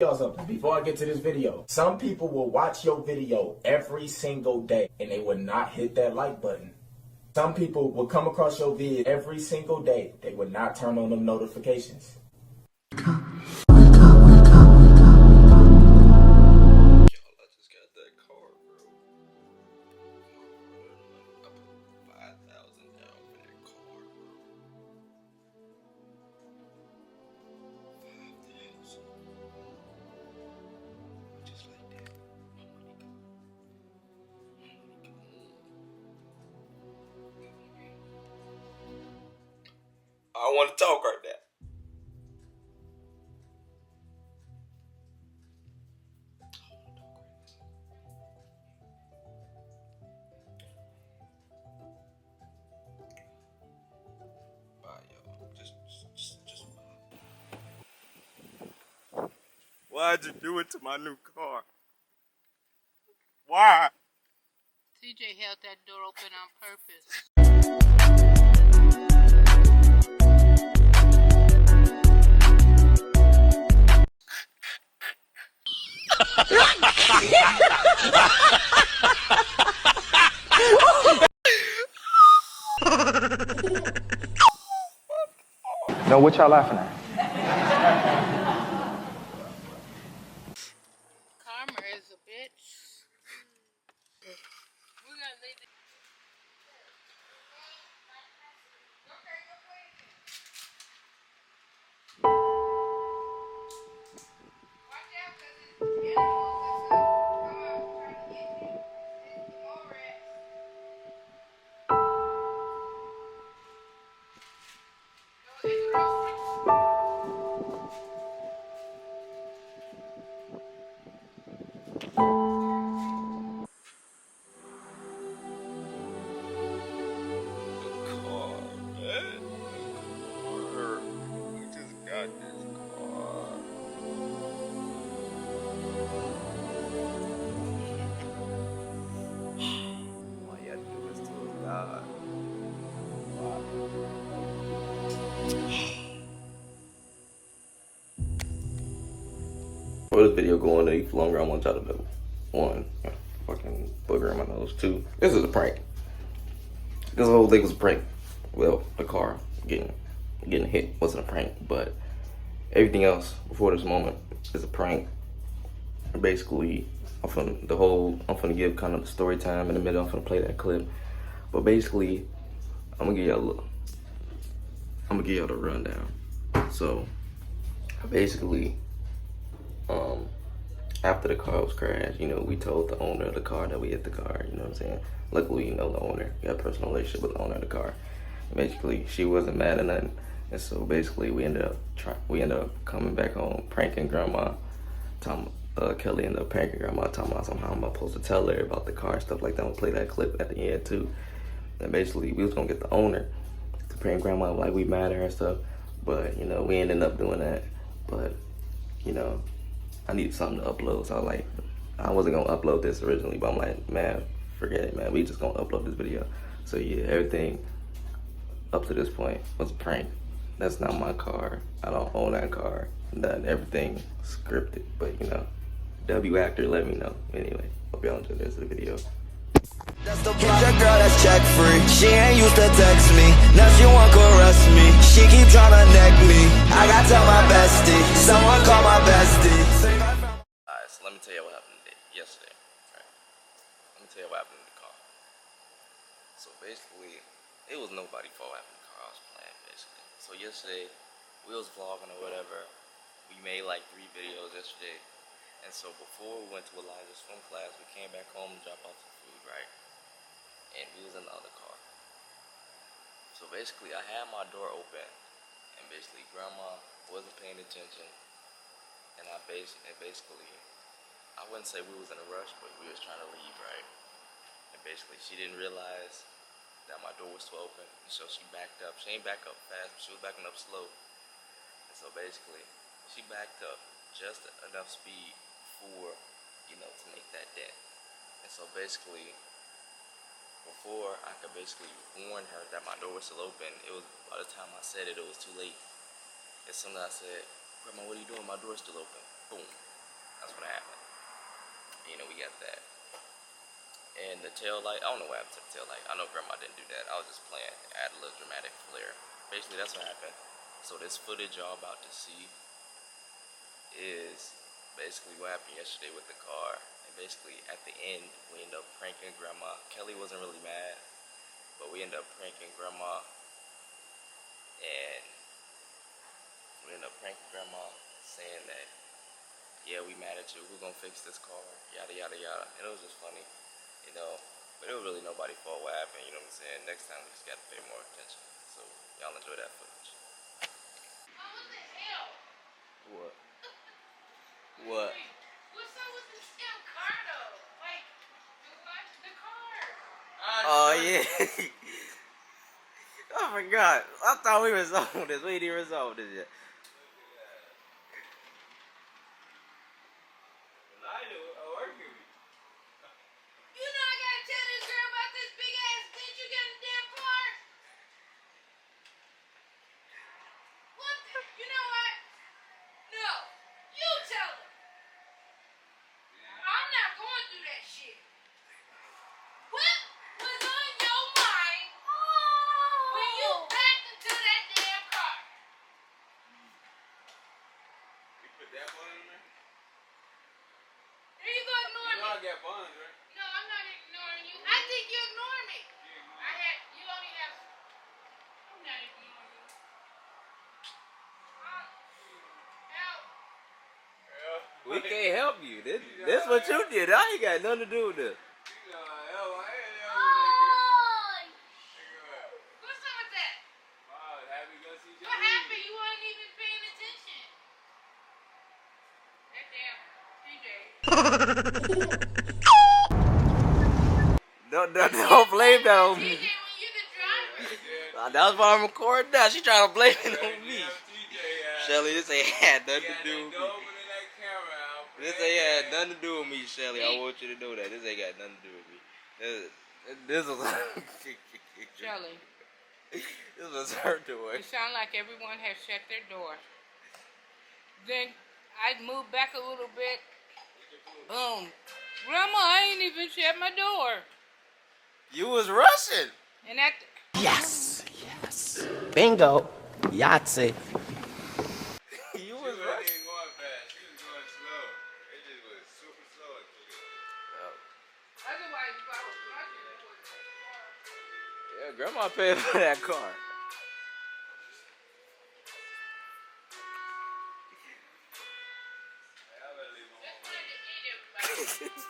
y'all something before I get to this video. Some people will watch your video every single day and they would not hit that like button. Some people will come across your vid every single day. They would not turn on them notifications. I want to talk right now. Bye, y'all. Just bye. Why'd you do it to my new car? Why? TJ held that door open on purpose. No, what y'all laughing at? Karma is a bitch. We're gonna leave it. Watch out, cause it's animals that's come out trying to get you. It's more rats. Go interrupt. For this video going any longer, I want y'all to know. One, fucking booger in my nose. Two, this is a prank. This whole thing was a prank. Well, the car getting hit wasn't a prank, but everything else before this moment is a prank. Basically, I'm gonna give kind of the story time in the middle. I'm gonna play that clip, but basically, I'm gonna give y'all the rundown. So, basically, after the car was crashed, we told the owner of the car that we hit the car, you know what I'm saying? Luckily, the owner, we got a personal relationship with the owner of the car. Basically, she wasn't mad or nothing. And so basically, we ended up coming back home, pranking grandma. Kelly ended up pranking grandma, talking about somehow I'm supposed to tell her about the car, stuff like that. I'm gonna play that clip at the end too. And basically, we was gonna get the owner to prank grandma like we mad at her and stuff. But, we ended up doing that. But, I needed something to upload. So I wasn't gonna upload this originally, but I'm like, man, forget it, man. We just gonna upload this video. So yeah, everything up to this point was a prank. That's not my car. I don't own that car. Everything scripted, but W actor, let me know. Anyway, hope y'all enjoyed this video. That's the problem. Your girl that's check free. She ain't used to text me. Now she want caress me. She keep tryna neck me. I gotta tell my bestie. Someone call my bestie. Alright, so let me tell you what happened yesterday. Right? Let me tell you what happened in the car. So basically, it was nobody's fault what happened in the car. I was playing basically. So yesterday, we was vlogging or whatever. We made like 3 videos yesterday. And so before we went to Elijah's swim class, we came back home to drop off some food, right? And we was in the other car. So basically, I had my door open, and basically grandma wasn't paying attention. And basically, I wouldn't say we was in a rush, but we was trying to leave, right? And basically, she didn't realize that my door was still open, and so she backed up. She ain't back up fast, but she was backing up slow. And so basically, she backed up just enough speed for, to make that dent. And so basically, before I could basically warn her that my door was still open, it was, by the time I said it, it was too late. As soon as I said, Grandma, what are you doing? My door's still open. Boom. That's what happened. You know, we got that. And the tail light, I don't know what happened to the tail light. I know grandma didn't do that. I was just playing, add a little dramatic flair. Basically, that's what happened. So this footage y'all about to see is basically what happened yesterday with the car. And basically, at the end, we ended up pranking grandma. Kelly wasn't really mad, but we ended up pranking grandma. And we ended up pranking grandma, saying that, yeah, we mad at you. We're gonna fix this car. Yada, yada, yada. And it was just funny. You know, but it was really nobody's fault what happened, you know what I'm saying? Next time we just gotta pay more attention. So y'all enjoy that footage. Oh, what the hell? What? What? What's up with this damn car though? Like, the car. Oh yeah. I forgot. I thought we resolved this. We didn't resolve this yet. You know I gotta tell this girl about this big ass dent you got in the damn car. What the? You know what? No. You tell her. I'm not going through that shit. What was on your mind when you backed into that damn car? You put that bun in there? There you go ignoring You know I me. got buns, right? No, I'm not ignoring you. I think you ignore me. You only have. I'm not ignoring you. Help. We can't help you. This what you did. I ain't got nothing to do with this. What's up with that? What happened? You weren't even paying attention. That damn TJ. Don't blame that on TJ, me. when you're the driver. That's why I'm recording now. She trying to blame it on me. Shelly, this ain't had nothing to do with me. This ain't had nothing to do with me, Shelly. I want you to know that. This ain't got nothing to do with me. This was Shelly, this was her doing. you sound like everyone has shut their door. Then I moved back a little bit. Boom. Grandma, I ain't even shut my door. You was rushing. And that. Yes. Bingo. Yahtzee. You was rushing. Going fast. She was going slow. It just was super slow. Otherwise, if I was rushing, it was Yeah, grandma paid for that car. just wanted to eat everybody.